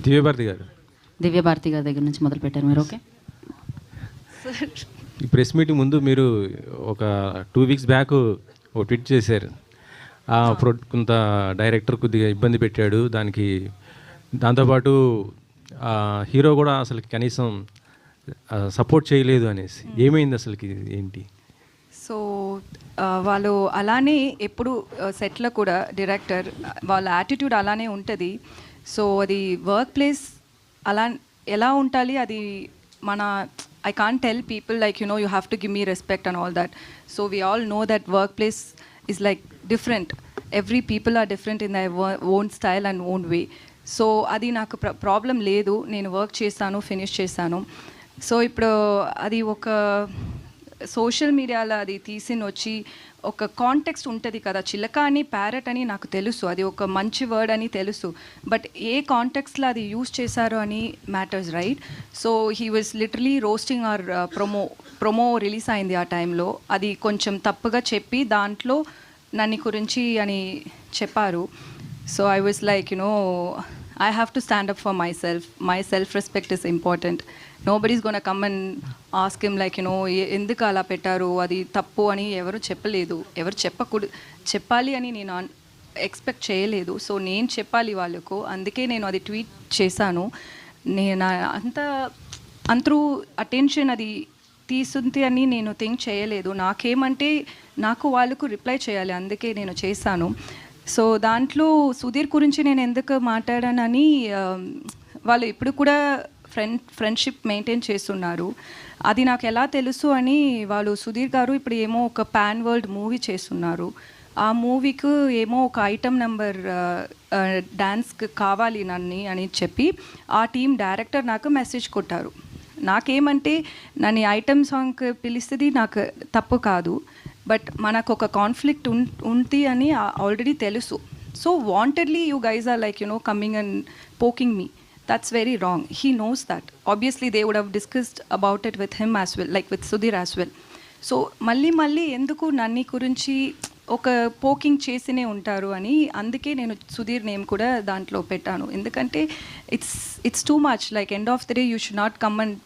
దివ్యభారతి గారు. దివ్యభారతి గారి దగ్గర నుంచి మొదలు పెట్టారు మీరు. ఓకే, ఈ ప్రెస్ మీటింగ్ ముందు మీరు ఒక 2 వీక్స్ బ్యాక్ ఒక ట్వీట్ చేశారు. కొంత డైరెక్టర్ కొద్దిగా ఇబ్బంది పెట్టాడు, దాంతోపాటు హీరో కూడా అసలు కనీసం సపోర్ట్ చేయలేదు అనేసి. ఏమైంది అసలుకి, ఏంటి? సో వాళ్ళు అలానే ఎప్పుడు సెట్లో కూడా డైరెక్టర్ వాళ్ళ యాటిట్యూడ్ అలానే ఉంటుంది. సో అది వర్క్ ప్లేస్ అలా ఎలా ఉండాలి, అది మన I can't tell people like, you know, you have to give me respect and all that. So we all know that workplace is like different. Every people are different in their own style and own way. So అది నాకు problem లేదు, నేను work చేశాను, finish చేశాను. So ఇప్పుడు అది ఒక social మీడియాలో అది తీసిని వచ్చి ఒక కాంటెక్స్ట్ ఉంటుంది కదా, చిలక అని ప్యారెట్ అని నాకు తెలుసు, అది ఒక మంచి వర్డ్ అని తెలుసు, బట్ ఏ కాంటెక్స్ట్లో అది యూజ్ చేశారు అని matters, right? So he was literally roasting our promo release అయింది ఆ టైంలో, అది కొంచెం తప్పుగా చెప్పి దాంట్లో నన్ను గురించి అని చెప్పారు. So I was like, you know, I have to stand up for myself. My self-respect is important. Nobody's going to come and ask him like, you know, ఎందుకు అలా పెట్టారు, అది తప్పు అని ఎవరు చెప్పలేదు, ఎవరు చెప్పాలి అని నేను ఎక్స్పెక్ట్ చేయలేదు. సో నేను చెప్పాలి వాళ్ళకు, అందుకే నేను అది ట్వీట్ చేశాను. నేను అంతరూ అటెన్షన్ అది తీసుంది అని నేను థింక్ చేయలేదు. నాకేమంటే నాకు వాళ్ళకు రిప్లై చేయాలి, అందుకే నేను చేశాను. సో దాంట్లో సుధీర్ గురించి నేను ఎందుకు మాట్లాడానని, వాళ్ళు ఇప్పుడు కూడా ఫ్రెండ్షిప్ మెయింటైన్ చేస్తున్నారు. అది నాకు ఎలా తెలుసు అని, వాళ్ళు సుధీర్ గారు ఇప్పుడు ఏమో ఒక పాన్ వరల్డ్ మూవీ చేస్తున్నారు. ఆ మూవీకి ఏమో ఒక ఐటమ్ నెంబర్ డ్యాన్స్కి కావాలి నన్ను అని చెప్పి ఆ టీం డైరెక్టర్ నాకు మెసేజ్ కొట్టారు. నాకేమంటే నన్ను ఐటమ్ సాంగ్కి పిలిస్తుంది నాకు తప్పు కాదు, బట్ మనకు ఒక కాన్ఫ్లిక్ట్ ఉంది అని ఆల్రెడీ తెలుసు. So wantedly you guys are like, you know, coming and poking me. That's very wrong. He knows that. Obviously, they would have discussed about it with him as well, like with Sudhir as well. So, మళ్ళీ ఎందుకు నన్ను గురించి ఒక poking చేసినే ఉంటారు అని, అందుకే నేను Sudheer name కూడా దాంట్లో పెట్టాను. ఎందుకంటే it's too much. Like end of the day you should not come and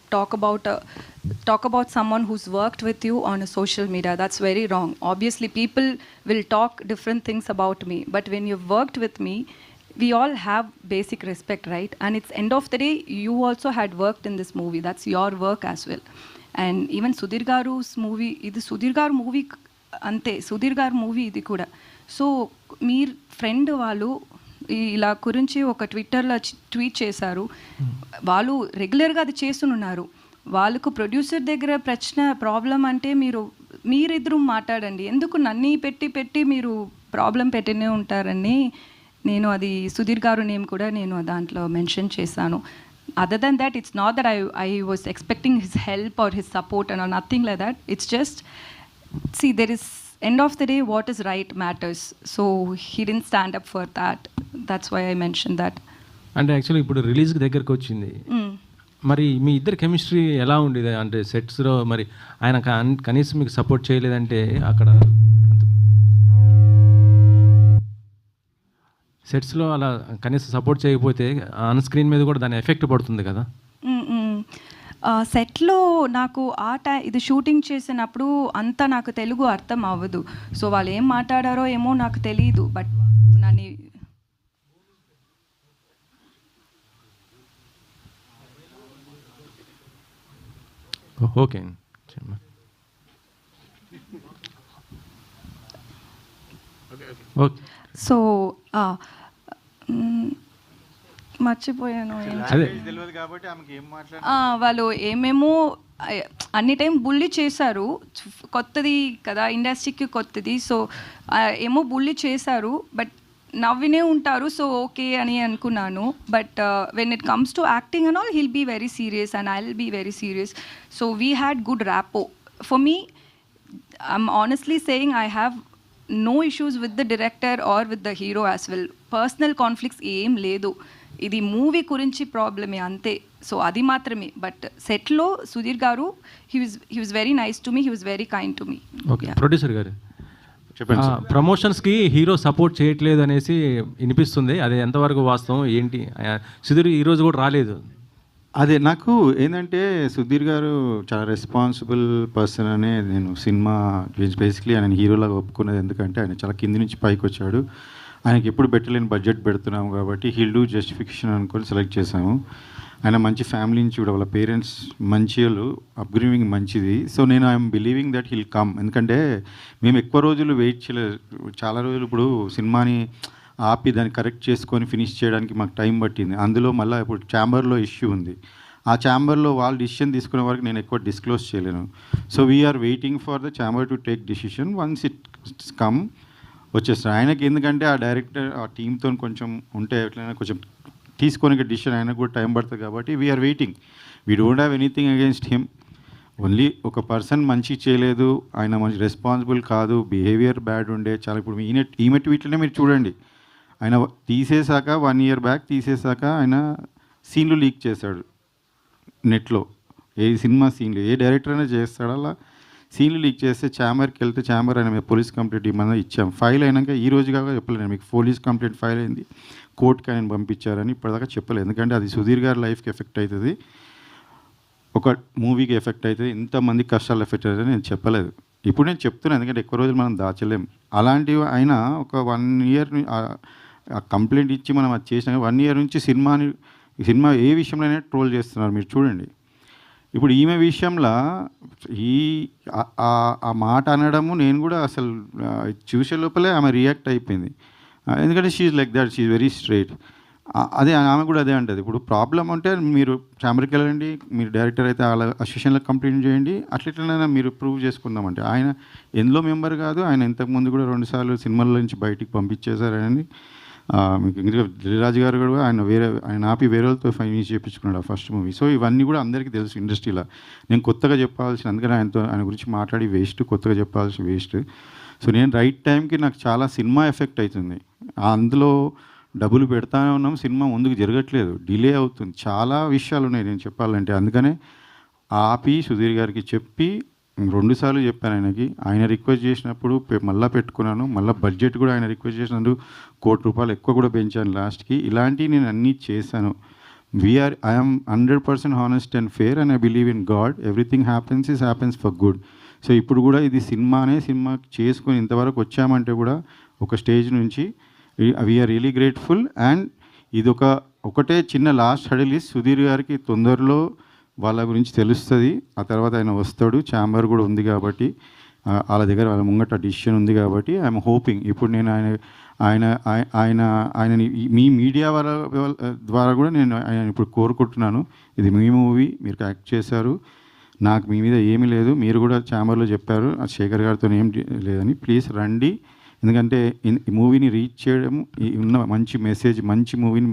talk about someone who's worked with you on a social media. That's very wrong. Obviously, people will talk different things about me, but when you've worked with me, we all have basic respect, right? And it's end of the day, you also had worked in this movie. That's your work as well. And even Sudhir Garu's movie, ఇది సుధీర్ గారు movie అంతే, సుధీర్ గారు movie ఇది కూడా. So మీ friend వాళ్ళు ఇలా గురించి ఒక ట్విట్టర్లో ట్వీట్ చేశారు. వాళ్ళు రెగ్యులర్గా అది చేస్తున్నారు. వాళ్ళకు ప్రొడ్యూసర్ దగ్గర ప్రాబ్లం అంటే మీరిద్దరూ మాట్లాడండి, ఎందుకు నన్ను పెట్టి మీరు ప్రాబ్లం పెట్టినే ఉంటారని నేను అది సుధీర్ గారు నేమ్ కూడా నేను దాంట్లో మెన్షన్ చేశాను. Other than that, it's not that I was expecting his help or his support and nothing like that. It's just see, there is end of the day what is right matters. So he didn't stand up for that. That's why I mentioned that. అంటే actually ఇప్పుడు రిలీజ్కి దగ్గరకు వచ్చింది, మరి మీ ఇద్దరు chemistry ఎలా ఉండేది? అంటే సెట్స్లో మరి ఆయన కనీసం మీకు సపోర్ట్ చేయలేదంటే, అక్కడ సెట్స్లో అలా కనీసం సపోర్ట్ చేయకపోతే ఆన్ స్క్రీన్ మీద కూడా దాని ఎఫెక్ట్ పడుతుంది కదా. సెట్లో నాకు ఇది షూటింగ్ చేసినప్పుడు అంతా నాకు తెలుగు అర్థం అవ్వదు. సో వాళ్ళు ఏం మాట్లాడారో ఏమో నాకు తెలియదు, బట్ నన్ను ఓకే. సో మర్చిపోయాను. వాళ్ళు ఏమేమో అన్ని టైం బుల్లి చేశారు, కొత్తది కదా, ఇండస్ట్రీకి కొత్తది. సో ఏమో బుల్లి చేశారు, బట్ నవ్వినే ఉంటారు. సో ఓకే అని అనుకున్నాను. But when it comes to acting and all, he'll be very serious and I will be very serious. So we had good rapport. For me, I'm honestly saying, I have no issues with the director or with the hero as well. Personal conflicts ఏం లేదు, ఇది movie గురించి ప్రాబ్లమే అంతే. So అది మాత్రమే. But సెట్లో సుధీర్ గారు, he was very nice to me, he was very kind to me. Okay. Producer గారు, చెప్పండి సార్. ప్రమోషన్స్కి హీరో సపోర్ట్ చేయట్లేదు అనేసి వినిపిస్తుంది. అది ఎంతవరకు వాస్తవం ఏంటి? సుధీర్ ఈరోజు కూడా రాలేదు. అదే నాకు ఏంటంటే సుధీర్ గారు చాలా రెస్పాన్సిబుల్ పర్సన్ అనే నేను సినిమా బేసిక్లీ ఆయన హీరోలాగా ఒప్పుకున్నది. ఎందుకంటే ఆయన చాలా కింది నుంచి పైకి వచ్చాడు. ఆయనకి ఎప్పుడు పెట్టలేని బడ్జెట్ పెడుతున్నాము కాబట్టి హీల్ డూ జస్టిఫికేషన్ అనుకొని సెలెక్ట్ చేశాము. ఆయన మంచి ఫ్యామిలీ నుంచి కూడా వాళ్ళ పేరెంట్స్ మంచి వాళ్ళు, అప్గ్రేవింగ్ మంచిది. సో నేను I'm believing that hill come. ఎందుకంటే మేము ఎక్కువ రోజులు వెయిట్ చేయలేదు. చాలా రోజులు ఇప్పుడు సినిమాని ఆపి దాన్ని కరెక్ట్ చేసుకొని ఫినిష్ చేయడానికి మాకు టైం పట్టింది. అందులో మళ్ళీ ఇప్పుడు ఛాంబర్లో ఇష్యూ ఉంది. ఆ ఛాంబర్లో వాళ్ళు డిసిషన్ తీసుకునే వరకు నేను ఎక్కువ డిస్క్లోజ్ చేయలేను. So we're waiting for the chamber to take decision. Once it come వచ్చేస్తారు. ఆయనకి ఎందుకంటే ఆ డైరెక్టర్ ఆ టీంతో కొంచెం ఉంటే ఎట్లయినా కొంచెం తీసుకొని డిసిషన్ ఆయనకు కూడా టైం పడుతుంది కాబట్టి we're waiting. We don't have anything against him. Only ఒక పర్సన్ మంచి చేయలేదు, ఆయన మంచి రెస్పాన్సిబుల్ కాదు, బిహేవియర్ బ్యాడ్ ఉండే చాలా. ఇప్పుడు ఈమె ట్వీట్లనే మీరు చూడండి. ఆయన తీసేశాక 1 year బ్యాక్ తీసేశాక ఆయన సీన్లు లీక్ చేశాడు నెట్లో. ఏ సినిమా సీన్లు ఏ డైరెక్టర్ అయినా చేస్తాడు అలా సీన్లు లీక్ చేస్తే ఛాంబర్కి వెళ్తే ఛాంబర్ ఆయన మీద పోలీస్ కంప్లైంట్ ఇవ్వమని ఇచ్చాం. ఫైల్ అయినాక ఈ రోజు కాక చెప్పలేదు మీకు పోలీస్ కంప్లైంట్ ఫైల్ అయింది, కోర్టుకి ఆయన పంపించారని ఇప్పటిదాకా చెప్పలేదు. ఎందుకంటే అది సుధీర్ గారి లైఫ్కి ఎఫెక్ట్ అవుతుంది, ఒక మూవీకి ఎఫెక్ట్ అవుతుంది, ఇంతమంది కష్టాలు ఎఫెక్ట్ అవుతుంది నేను చెప్పలేదు. ఇప్పుడు నేను చెప్తున్నాను ఎందుకంటే ఎక్కువ రోజులు మనం దాచలేం. అలాంటివి అయినా ఒక 1 year ఆ కంప్లైంట్ ఇచ్చి మనం అది చేసినాక 1 year నుంచి సినిమా ఏ విషయంలోనే ట్రోల్ చేస్తున్నారు మీరు చూడండి. ఇప్పుడు ఈమె విషయంలో ఆ మాట అనడము నేను కూడా అసలు చూసే లోపలే ఆమె రియాక్ట్ అయిపోయింది. ఎందుకంటే she's like that, she's very straight. అదే ఆమె కూడా అదే అంటుంది. ఇప్పుడు ప్రాబ్లం అంటే మీరు ఛాంబర్కి వెళ్ళండి, మీరు డైరెక్టర్ అయితే అలా అసోసియేషన్లో కంప్లైంట్ చేయండి, అట్లెట్లైనా మీరు ప్రూవ్ చేసుకుందామంటే ఆయన ఎందులో మెంబర్ కాదు. ఆయన ఇంతకుముందు కూడా 2 సార్లు సినిమాల నుంచి బయటికి పంపించేశారని మీకు ఇంకా దిల్రాజు గారు కూడా ఆయన ఆపి వేరే వాళ్ళతో ఫైనాన్స్ చేయించుకున్నాడు ఆ ఫస్ట్ మూవీ. సో ఇవన్నీ కూడా అందరికీ తెలుసు ఇండస్ట్రీలో. నేను కొత్తగా చెప్పాల్సిన, అందుకని ఆయన గురించి మాట్లాడి వేస్ట్, కొత్తగా చెప్పాల్సిన వేస్ట్. సో నేను రైట్ టైంకి నాకు చాలా సినిమా ఎఫెక్ట్ అవుతుంది. అందులో డబ్బులు పెడతానే ఉన్నాం, సినిమా ముందుకు జరగట్లేదు, డిలే అవుతుంది, చాలా విషయాలు ఉన్నాయి నేను చెప్పాలంటే. అందుకనే ఆపి సుధీర్ గారికి చెప్పి 2 సార్లు చెప్పాను ఆయనకి. ఆయన రిక్వెస్ట్ చేసినప్పుడు మళ్ళీ పెట్టుకున్నాను, మళ్ళీ బడ్జెట్ కూడా ఆయన రిక్వెస్ట్ చేసినందుకు ₹1,00,00,000 ఎక్కువ కూడా పెంచాను లాస్ట్కి. ఇలాంటివి నేను అన్నీ చేశాను. I'm 100% honest and fair and I believe in God. Everything happens for good. So ఇప్పుడు కూడా ఇది సినిమా చేసుకొని ఇంతవరకు వచ్చామంటే కూడా ఒక స్టేజ్ నుంచి వీఆర్ రియలీ గ్రేట్ఫుల్. అండ్ ఇది ఒకటే చిన్న లాస్ట్ హడిల్ ఇస్ సుధీర్ గారికి తొందరలో వాళ్ళ గురించి తెలుస్తుంది. ఆ తర్వాత ఆయన వస్తాడు, ఛాంబర్ కూడా ఉంది కాబట్టి వాళ్ళ దగ్గర వాళ్ళ ముంగట డిసిషన్ ఉంది కాబట్టి ఐఎమ్ హోపింగ్. ఇప్పుడు నేను ఆయనని మీ మీడియా ద్వారా కూడా నేను ఆయన ఇప్పుడు కోరుకుంటున్నాను, ఇది మీ మూవీ, మీరు యాక్ట్ చేశారు, నాకు మీ మీద ఏమీ లేదు, మీరు కూడా ఛాంబర్లో చెప్పారు శేఖర్ గారితో ఏం లేదని, ప్లీజ్ రండి. ఎందుకంటే ఈ మూవీని రీచ్ చేయడం, ఉన్న మంచి మెసేజ్, మంచి మూవీని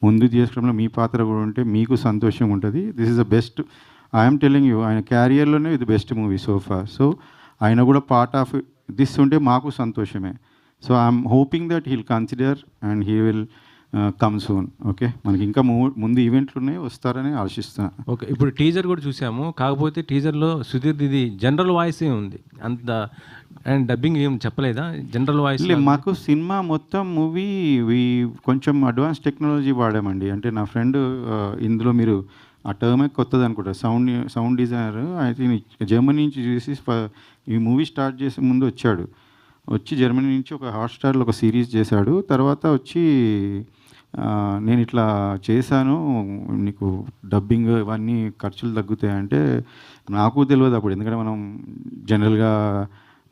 ముందు తీసుకోవడంలో మీ పాత్ర కూడా ఉంటే మీకు సంతోషం ఉంటుంది. This is the best, I'm telling you. ఆయన క్యారియర్లోనే ఇది బెస్ట్ మూవీ సోఫా. సో ఆయన కూడా పార్ట్ ఆఫ్ దిస్ ఉంటే మాకు సంతోషమే. So I'm hoping that heal consider and he will come soon. Okay, మనకి ఇంకా ముందు ఈవెంట్లు ఉన్నాయి, వస్తారని ఆశిస్తున్నాను. ఓకే, ఇప్పుడు టీజర్ కూడా చూసాము. కాకపోతే టీజర్లో సుధీర్ ఇది జనరల్ వాయిసే ఉంది, అంత అండ్ డబ్బింగ్ ఏం చెప్పలేదా? జనరల్ వాయిస్ మాకు సినిమా మొత్తం మూవీ కొంచెం అడ్వాన్స్ టెక్నాలజీ వాడామండి. అంటే నా ఫ్రెండ్ ఇందులో మీరు ఆ టర్మే కొత్తది అనుకుంటా, సౌండ్ డిజైనర్ అయితే జర్మనీ నుంచి చూసి ఈ మూవీ స్టార్ట్ చేసే ముందు వచ్చి జర్మనీ నుంచి ఒక హాట్స్టార్లో ఒక సిరీస్ చేశాడు. తర్వాత వచ్చి నేను ఇట్లా చేశాను, నీకు డబ్బింగ్ ఇవన్నీ ఖర్చులు తగ్గుతాయంటే నాకు తెలియదు అప్పుడు, ఎందుకంటే మనం జనరల్గా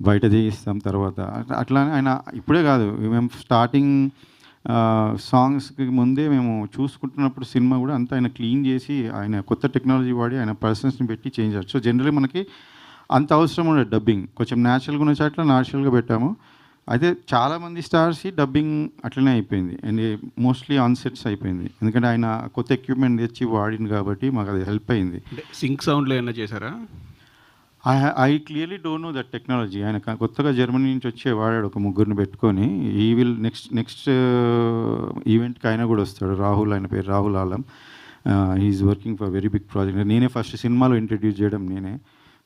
బయట చేయిస్తాం. తర్వాత అట్లానే ఆయన ఇప్పుడే కాదు, మేము స్టార్టింగ్ సాంగ్స్కి ముందే మేము చూసుకుంటున్నప్పుడు సినిమా కూడా అంతా ఆయన క్లీన్ చేసి ఆయన కొత్త టెక్నాలజీ వాడి ఆయన పర్సన్స్ని పెట్టి చేంజ్ చేయాలి. సో జనరల్లీ మనకి అంత అవసరం ఉండదు డబ్బింగ్, కొంచెం న్యాచురల్గా ఉన్న చోట్ల న్యాచురల్గా పెట్టాము. అయితే చాలామంది స్టార్స్ డబ్బింగ్ అట్లనే అయిపోయింది అండ్ మోస్ట్లీ ఆన్ సెట్స్ అయిపోయింది, ఎందుకంటే ఆయన కొత్త ఎక్విప్మెంట్ తెచ్చి వాడింది కాబట్టి మాకు అది హెల్ప్ అయింది. సింక్ సౌండ్లో ఏమైనా చేశారా? I clearly don't know that technology. ఆయన కొత్తగా జర్మనీ నుంచి వచ్చే వాడాడు, ఒక 3 పెట్టుకొని. ఈ విల్ నెక్స్ట్ ఈవెంట్కి ఆయన కూడా వస్తాడు, రాహుల్, ఆయన పేరు Rahul Alam. He's working for very big project. నేనే ఫస్ట్ సినిమాలో ఇంట్రడ్యూస్ చేయడం నేనే.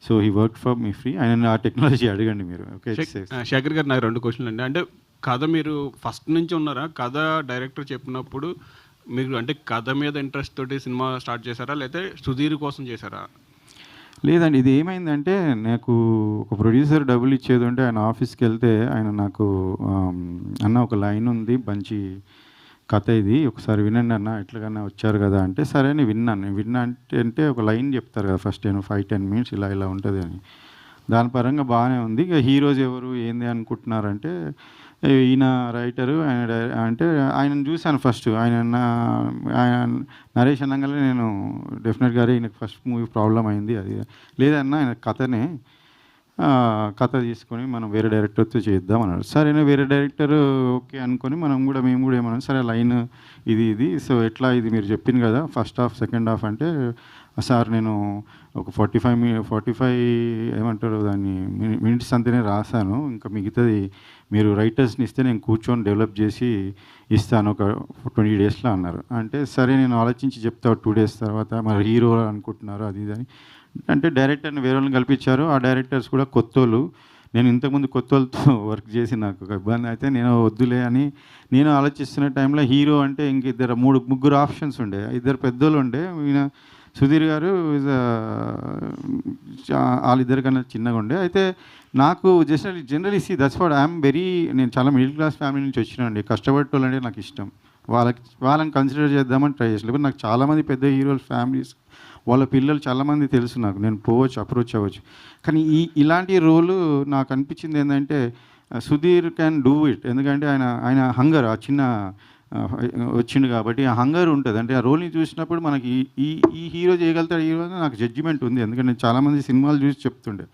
So he work for me free. ఆయన ఆ టెక్నాలజీ అడగండి మీరు. ఓకే, శేఖర్ గారు, నాకు 2 క్వశ్చన్లు అండి. అంటే కథ మీరు ఫస్ట్ నుంచి ఉన్నారా? కథ డైరెక్టర్ చెప్పినప్పుడు మీరు అంటే కథ మీద ఇంట్రెస్ట్ తోటి సినిమా స్టార్ట్ చేశారా, లేకపోతే సుధీర్ కోసం చేశారా? లేదండి, ఇది ఏమైందంటే నాకు ఒక ప్రొడ్యూసర్ డబ్బులు ఇచ్చేది ఉంటే ఆయన ఆఫీస్కి వెళ్తే ఆయన నాకు అన్న ఒక లైన్ ఉంది, మంచి కథ ఇది, ఒకసారి వినండి అన్న, ఎట్లాగన్నా వచ్చారు కదా అంటే సరే అని విన్నా అంటే ఒక లైన్ చెప్తారు కదా ఫస్ట్ 5-10 మినిట్స్ ఇలా ఇలా ఉంటుంది అని. దాని పరంగా బాగానే ఉంది. ఇక హీరోస్ ఎవరు ఏంది అనుకుంటున్నారంటే ఈయన రైటరు, ఆయన అంటే ఆయనను చూశాను ఫస్ట్. ఆయన నరేష్ అనగానే నేను డెఫినెట్గా ఈయనకు ఫస్ట్ మూవీ ప్రాబ్లం అయింది అది లేదన్నా, ఆయన కథ తీసుకొని మనం వేరే డైరెక్టర్తో చేద్దాం అన్నాడు. సరే వేరే డైరెక్టర్ ఓకే అనుకొని మేము కూడా ఏమన్నాం, సరే లైన్ ఇది సో ఎట్లా ఇది మీరు చెప్పింది కదా ఫస్ట్ హాఫ్ సెకండ్ హాఫ్ అంటే, సార్ నేను ఒక 45 ఏమంటారు దాన్ని మినిట్స్ అంతనే రాశాను, ఇంకా మిగతాది మీరు రైటర్స్ని ఇస్తే నేను కూర్చొని డెవలప్ చేసి ఇస్తాను ఒక 20 డేస్లో అన్నారు. అంటే సరే నేను ఆలోచించి చెప్తా 2 డేస్ తర్వాత, మరి హీరో అనుకుంటున్నారు అది ఇది అని అంటే డైరెక్టర్ని వేరే వాళ్ళని కల్పించారు. ఆ డైరెక్టర్స్ కూడా కొత్తోళ్ళు. నేను ఇంతకుముందు కొత్తోళ్ళతో వర్క్ చేసి నాకు ఒక ఇబ్బంది అయితే నేను వద్దులే అని నేను ఆలోచిస్తున్న టైంలో హీరో అంటే ఇంక ముగ్గురు ఆప్షన్స్ ఉండే, 2 పెద్దోళ్ళు ఉండే. ఈయన సుధీర్ గారు వాళ్ళిద్దరికన్నా చిన్నగా ఉండే. అయితే నాకు generally that's what I'm very, నేను చాలా మిడిల్ క్లాస్ ఫ్యామిలీ నుంచి వచ్చినానండి. కష్టపడేటోళ్ళంటే నాకు ఇష్టం. వాళ్ళని కన్సిడర్ చేద్దామని ట్రై చేసి, లేకపోతే నాకు చాలామంది పెద్ద హీరోల ఫ్యామిలీస్ వాళ్ళ పిల్లలు చాలామంది తెలుసు నాకు, నేను అప్రోచ్ అవ్వచ్చు. కానీ ఇలాంటి రోలు నాకు అనిపించింది ఏంటంటే సుధీర్ క్యాన్ డూ ఇట్. ఎందుకంటే ఆయన హంగర్ ఆ చిన్న వచ్చిండు కాబట్టి ఆ హంగర్ ఉంటుంది. అంటే ఆ రోల్ని చూసినప్పుడు మనకి ఈ హీరో చేయగలుగుతాడు హీరో అని నాకు జడ్జిమెంట్ ఉంది. ఎందుకంటే నేను చాలామంది సినిమాలు చూసి చెప్తుండే,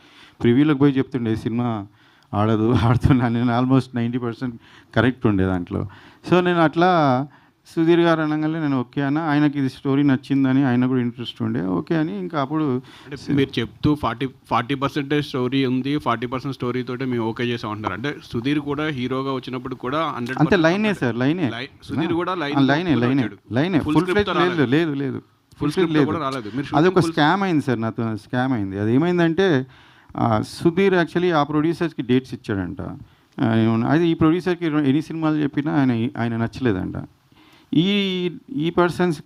ప్రివ్యూలోకి పోయి చెప్తుండే సినిమా ఆడుతున్నా నేను ఆల్మోస్ట్ 90% కరెక్ట్ ఉండే దాంట్లో. సో నేను అట్లా సుధీర్ గారు అనగానే నేను ఓకే అన్న, ఆయనకి ఇది స్టోరీ నచ్చిందని ఆయన కూడా ఇంట్రెస్ట్ ఉండే ఓకే అని. ఇంకా అప్పుడు మీరు చెప్తూ 40% స్టోరీ ఉంది, 40% స్టోరీ తోటి మేము ఓకే చేసాం అంటున్నారు. అంటే సుధీర్ కూడా హీరోగా వచ్చినప్పుడు కూడా 100% అంతే లైనే సార్, లైనే సుధీర్ కూడా లైనే ఫుల్ ఫ్లెడ్జ్ లేదు ఫుల్ స్క్రిప్ట్ కూడా రాలేదు. అది ఒక స్కామ్ అయింది సార్, నాతో స్కామ్ అయింది. అది ఏమైందంటే సుధీర్ యాక్చువల్లీ ఆ ప్రొడ్యూసర్స్కి డేట్స్ ఇచ్చాడంట. అది ఈ ప్రొడ్యూసర్కి ఎన్ని సినిమాలు చెప్పినా ఆయన నచ్చలేదంట. ఈ పర్సన్స్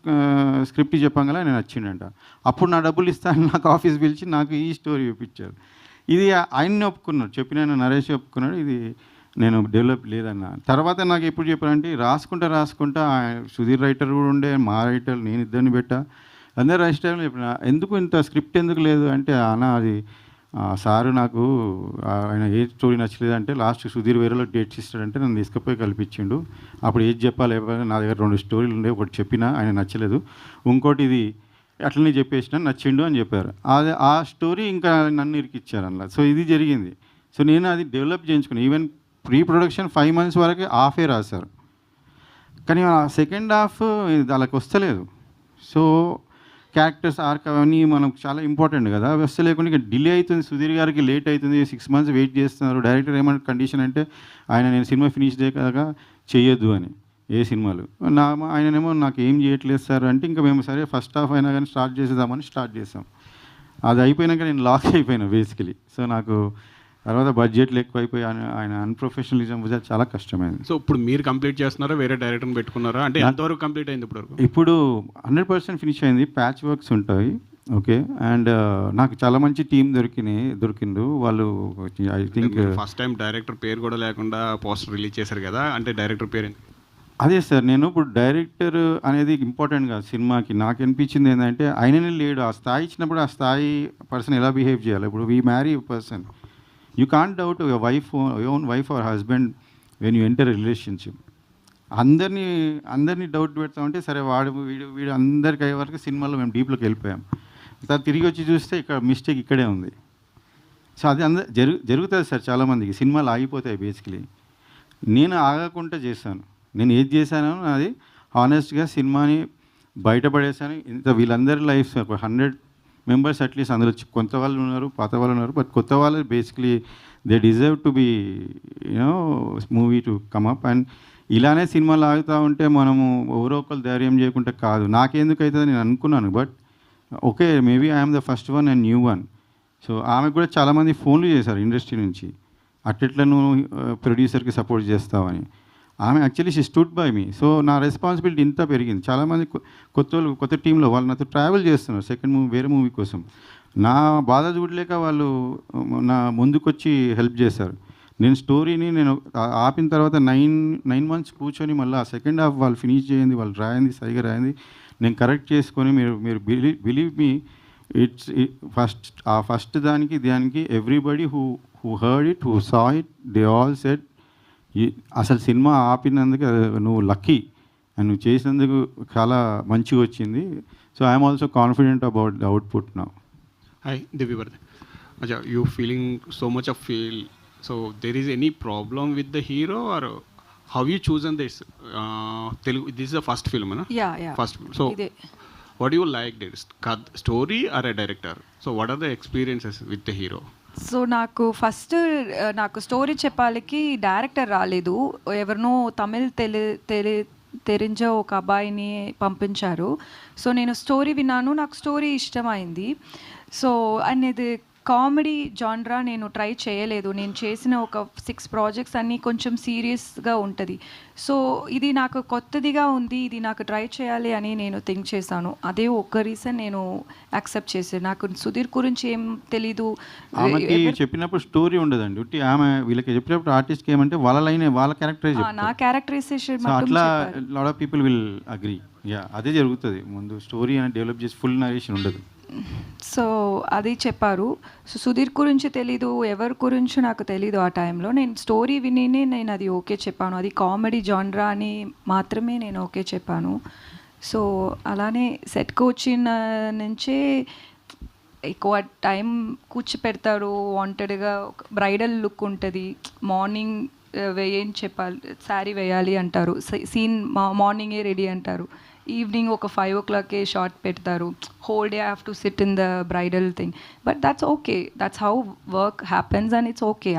స్క్రిప్ట్ చెప్పంగా ఆయన నచ్చిండంట. అప్పుడు నా డబ్బులు ఇస్తాను నాకు ఆఫీస్ పిలిచి నాకు ఈ స్టోరీ చూపించారు. ఇది ఆయన్ని ఒప్పుకున్నాడు, చెప్పిన నరేష్ ఒప్పుకున్నాడు, ఇది నేను డెవలప్ లేదన్న. తర్వాత నాకు ఎప్పుడు చెప్పారంటే రాసుకుంటా సుధీర్ రైటర్ కూడా ఉండే, మా రైటర్ నేను ఇద్దరిని పెట్టా, అందరు రైటర్ చెప్పిన ఎందుకు ఇంత స్క్రిప్ట్ ఎందుకు లేదు అంటే అన్న అది సారు నాకు ఆయన ఏ స్టోరీ నచ్చలేదు అంటే లాస్ట్ సుధీర్ వేరేలో డేట్స్ ఇస్తాడంటే నన్ను తీసుకుపోయి కల్పించిండు. అప్పుడు ఏది చెప్పాలి నా దగ్గర 2 స్టోరీలు ఉండే, ఒకటి చెప్పినా ఆయన నచ్చలేదు, ఇంకోటి ఇది అట్లనే చెప్పేసిన నచ్చిండు అని చెప్పారు. ఆ స్టోరీ ఇంకా నన్ను ఇరికిచ్చారు అలా. సో ఇది జరిగింది. సో నేను అది డెవలప్ చేయించుకున్నాను. ఈవెన్ ప్రీ ప్రొడక్షన్ 5 months వరకు హాఫే రాశారు, కానీ ఆ సెకండ్ హాఫ్ వాళ్ళకి వస్తలేదు. సో క్యారెక్టర్స్ ఆర్క్ అవన్నీ మనకు చాలా ఇంపార్టెంట్ కదా, వస్తే లేకుండా ఇక డిలే అవుతుంది, సుధీర్ గారికి లేట్ అవుతుంది, 6 months వెయిట్ చేస్తున్నారు. డైరెక్టర్ ఏమంటే కండిషన్ అంటే నేను సినిమా ఫినిష్ చేయక చేయొద్దు అని ఏ సినిమాలు ఆయననేమో నాకు ఏం చేయట్లేదు సార్ అంటే, ఇంకా మేము సరే ఫస్ట్ హాఫ్ అయినా కానీ స్టార్ట్ చేసాం. అది అయిపోయినాక నేను లాక్ అయిపోయినా బేసికలీ. సో నాకు తర్వాత బడ్జెట్లు ఎక్కువైపోయి ఆయన అన్ప్రొఫెషనలిజం చాలా కష్టమైంది. సో ఇప్పుడు మీరు కంప్లీట్ చేస్తున్నారా, వేరే డైరెక్టర్ని పెట్టుకున్నారా? అంటే ఎంతవరకు కంప్లీట్ అయింది ఇప్పుడు 100% ఫినిష్ అయింది. ప్యాచ్ వర్క్స్ ఉంటాయి ఓకే. అండ్ నాకు చాలా మంచి టీం దొరికిండు వాళ్ళు. I think first time director పేరు కూడా లేకుండా పోస్టర్ రిలీజ్ చేశారు కదా, అంటే డైరెక్టర్ పేరు అదే సార్. నేను ఇప్పుడు డైరెక్టర్ అనేది ఇంపార్టెంట్ కాదు సినిమాకి. నాకు అనిపించింది ఏంటంటే ఆయననే లేడు. ఆ స్థాయి ఇచ్చినప్పుడు ఆ స్థాయి పర్సన్ ఎలా బిహేవ్ చేయాలి. ఇప్పుడు we marry person, you can't doubt your own wife or husband when you enter relationship. అందరినీ డౌట్ పెడతామంటే సరే వీడు అందరికి అయ్యే వరకు సినిమాలో మేము డీప్లోకి వెళ్ళిపోయాం. తర్వాత తిరిగి వచ్చి చూస్తే ఇక్కడ మిస్టేక్ ఇక్కడే ఉంది. సో అది జరుగుతుంది సార్ చాలామందికి, సినిమాలు ఆగిపోతాయి బేసికలీ. నేను ఆగకుండా చేశాను, నేను ఏది చేశానో అది హానెస్ట్గా సినిమాని బయటపడేశాను. వీళ్ళందరి లైఫ్స్ ఒక 100 members అట్లీస్ట్ అందులో కొంత వాళ్ళు ఉన్నారు, పాత వాళ్ళు ఉన్నారు. బట్ కొత్త వాళ్ళు basically they deserve to be movie to come up. And ఇలానే సినిమాలు ఆగుతూ ఉంటే మనము ఎవరో ఒకరు ధైర్యం చేయకుండా కాదు. నాకెందుకు అవుతుంది నేను అనుకున్నాను, but okay maybe I'm the first one and new one. So ఆమెకు కూడా చాలామంది ఫోన్లు చేశారు ఇండస్ట్రీ నుంచి, అట్లెట్లా నువ్వు ప్రొడ్యూసర్కి సపోర్ట్ చేస్తావని. ఆమె actually she stood by me. So నా రెస్పాన్సిబిలిటీ ఇంత పెరిగింది. చాలామంది కొత్త టీంలో వాళ్ళు నాతో ట్రావెల్ చేస్తున్నారు సెకండ్ మూవీ, వేరే మూవీ కోసం. నా బాధ చూడలేక వాళ్ళు నా ముందుకొచ్చి హెల్ప్ చేశారు. నేను స్టోరీని ఆపిన తర్వాత 9 months కూర్చొని మళ్ళీ ఆ సెకండ్ హాఫ్ వాళ్ళు ఫినిష్ చేయండి, వాళ్ళు రాయింది సరిగా రాయింది, నేను కరెక్ట్ చేసుకొని మీరు బిలీవ్ మీ, ఫస్ట్ దానికి everybody who heard it, who saw it, they all said అసలు సినిమా ఆపినందుకు నువ్వు లక్కీ అండ్ నువ్వు చేసినందుకు చాలా మంచిగా వచ్చింది. So I'm also confident about the output now. Hi, Divya Bharti. Acha, you feeling so much of feel. So there is any problem with the hero or how you chosen this? Telugu. This is the first film, na? Yeah. First. So Ide. what do you like? This story or a director? So what are the experiences with the hero? So నాకు story చెప్పాలికి director రాలేదు, ఎవరినో తమిళ్ తెరించే ఒక అబ్బాయిని పంపించారు. So నేను story విన్నాను, నాకు story ఇష్టమైంది. సో అండ్ ఇది కామెడీ జాన్రా నేను ట్రై చేయలేదు. నేను చేసిన ఒక 6 projects అన్నీ కొంచెం సీరియస్గా ఉంటుంది. సో ఇది నాకు కొత్తదిగా ఉంది, ఇది నాకు ట్రై చేయాలి అని నేను థింక్ చేశాను. అదే ఒక్క రీజన్ నేను యాక్సెప్ట్ చేశాను. నాకు సుధీర్ గురించి ఏం తెలీదు. ఆమెకి చెప్పినప్పుడు స్టోరీ ఉండదండి, ఉట్టి ఆమె వీళ్ళకి చెప్పినప్పుడు ఆర్టిస్ట్కి ఏమంటే వాళ్ళ లైన్ వాళ్ళ క్యారెక్టరైజ్, నా క్యారెక్టరైజేషన్ అట్లా lot of people will agree. అదే జరుగుతుంది. ముందు స్టోరీ అని డెవలప్ చేసి ఫుల్ నరేషన్ ఉండదు. సో అది చెప్పారు. సో సుధీర్ గురించి తెలీదు, ఎవరి గురించి నాకు తెలీదు. ఆ టైంలో నేను స్టోరీ వినినే నేను అది ఓకే చెప్పాను. అది కామెడీ జాన్రా అని మాత్రమే నేను ఓకే చెప్పాను. సో అలానే సెట్కి వచ్చిన నుంచే ఎక్కువ టైం కూర్చోపెడతారు. వాంటెడ్గా బ్రైడల్ లుక్ ఉంటుంది, మార్నింగ్ ఏం చెప్పాలి, శారీ వేయాలి అంటారు, సీన్ మార్నింగే రెడీ అంటారు, ఈవినింగ్ ఒక 5 o'clock షార్ట్ పెడతారు, whole day have to sit in the bridal thing. But that's okay, that's how work happens and it's okay.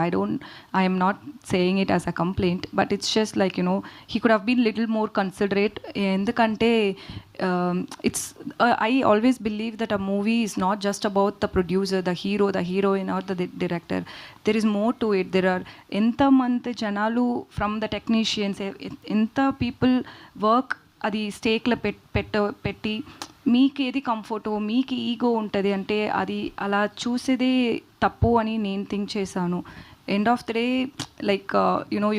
I am not saying it as a complaint, but it's just like he could have been little more considerate. ఎందుకంటే I always believe that a movie is not just about the producer, the hero, the heroine or the director. There is more to it. There are enta mante janalu from the technicians, enta people work అది స్టేక్లో పెట్టి మీకు ఏది కంఫర్టో, మీకు ego ఉంటుంది అంటే అది అలా చూసేదే తప్పు అని నేను థింక్ చేశాను. End of the day like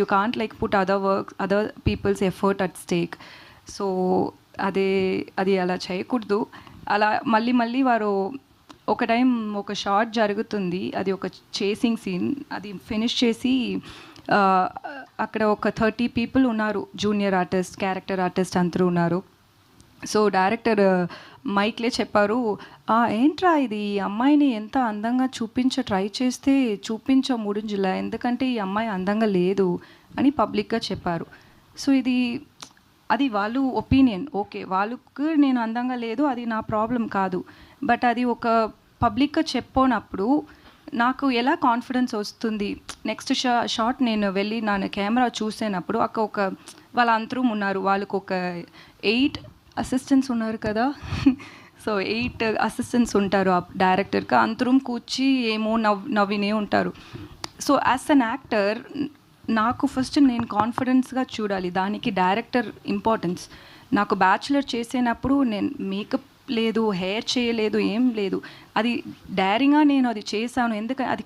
you can't like put other people's effort at stake. So అది అలా చేయకూడదు. అలా మళ్ళీ వారు ఒక టైం ఒక షార్ట్ జరుగుతుంది, అది ఒక చేసింగ్ సీన్, అది ఫినిష్ చేసి అక్కడ ఒక 30 people ఉన్నారు, జూనియర్ ఆర్టిస్ట్, క్యారెక్టర్ ఆర్టిస్ట్ అందరూ ఉన్నారు. సో డైరెక్టర్ మైక్లే చెప్పారు, ఏంట్రా ఇది, ఈ అమ్మాయిని ఎంత అందంగా ట్రై చేస్తే ముడింజులా, ఎందుకంటే ఈ అమ్మాయి అందంగా లేదు అని పబ్లిక్గా చెప్పారు. సో అది వాళ్ళు ఒపీనియన్, ఓకే వాళ్ళకు నేను అందంగా లేదు అది నా ప్రాబ్లం కాదు. బట్ అది ఒక పబ్లిక్గా చెప్పినప్పుడు నాకు ఎలా కాన్ఫిడెన్స్ వస్తుంది. నెక్స్ట్ షాట్ నేను వెళ్ళి నా కెమెరా చూసేటప్పుడు ఒక వాళ్ళ అంతరం ఉన్నారు, వాళ్ళకు ఒక 8 assistants ఉన్నారు కదా. సో 8 assistants ఉంటారు ఆ డైరెక్టర్కి, అంతరం కూర్చి ఏమో నవ్వినే ఉంటారు. సో యాజ్ అన్ యాక్టర్ నాకు ఫస్ట్ నేను కాన్ఫిడెన్స్గా చూడాలి, దానికి డైరెక్టర్ ఇంపార్టెన్స్. నాకు బ్యాచులర్ చేసేటప్పుడు నేను మేకప్ లేదు, హెయిర్ చేయలేదు, ఏం లేదు, అది డైరింగ్గా నేను అది చేశాను. ఎందుకంటే అది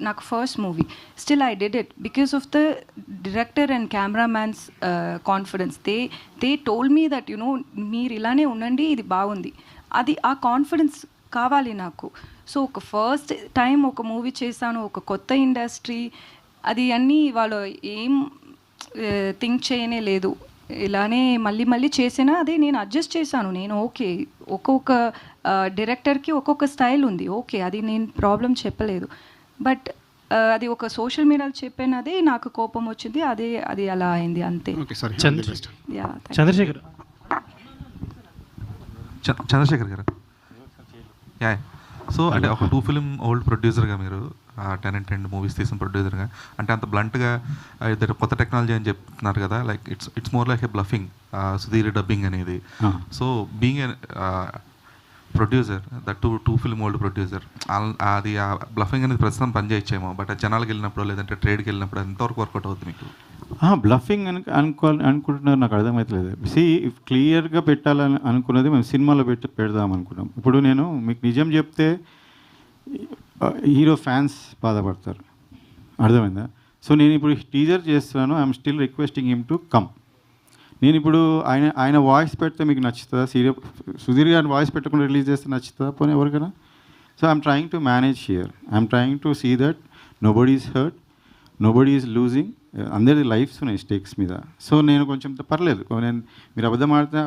నాకు first movie. Still I did it because of the director and cameramans confidence. They told me that మీరు ఇలానే ఉండండి, ఇది బాగుంది. అది ఆ కాన్ఫిడెన్స్ కావాలి నాకు. సో ఒక ఫస్ట్ టైం ఒక మూవీ చేశాను, ఒక కొత్త ఇండస్ట్రీ, అది అన్నీ వాళ్ళు ఏం థింక్ చేయనే లేదు. ఇలానే మళ్ళీ చేసినా అదే నేను అడ్జస్ట్ చేశాను. నేను ఓకే, ఒక్కొక్క డైరెక్టర్కి ఒక్కొక్క స్టైల్ ఉంది, ఓకే, అది నేను ప్రాబ్లం చెప్పలేదు. బట్ అది ఒక సోషల్ మీడియాలో చెప్పినది నాకు కోపం వచ్చింది, అది అలా అయింది అంతే. చంద్రశేఖర్ గారు, సో అంటే ఒక 2 film ఓల్డ్ ప్రొడ్యూసర్గా మీరు 10 and 10 మూవీస్ తీసిన ప్రొడ్యూసర్గా, అంటే అంత బ్లంట్గా ఇద్దరు కొత్త టెక్నాలజీ అని చెప్తున్నారు కదా, like it's more like a bluffing Sudheer dubbing అనేది. So being producer that too film old producer, అది ఆ బ్లఫింగ్ అనేది ప్రస్తుతం పనిచేయచ్చేమో, బట్ జనాలకు వెళ్ళినప్పుడు లేదంటే ట్రేడ్కి వెళ్ళినప్పుడు ఎంతవరకు వర్కౌట్ అవుతుంది మీకు? బ్లఫింగ్ అనుకుంటున్నారు, నాకు అర్థమవుతలేదు. క్లియర్గా పెట్టాలని అనుకున్నది మేము సినిమాలో పెడదాం అనుకున్నాం. ఇప్పుడు నేను మీకు నిజం చెప్తే హీరో ఫ్యాన్స్ బాధపడతారు, అర్థమైందా? సో నేను ఇప్పుడు టీజర్ చేస్తున్నాను, I'm still requesting him to come. నేను ఇప్పుడు ఆయన వాయిస్ పెడితే మీకు నచ్చుతుందా? సుధీర్ గారి వాయిస్ పెట్టకుండా రిలీజ్ చేస్తే నచ్చుతుందా పోనీ ఎవరికైనా? So I'm trying to manage here, I'm trying to see that nobody is hurt, nobody is losing, అందరిది లైఫ్స్ ఉన్నాయి స్టేక్స్ మీద. సో నేను కొంచెం పర్లేదు, నేను మీరు అబద్ధం ఆడితే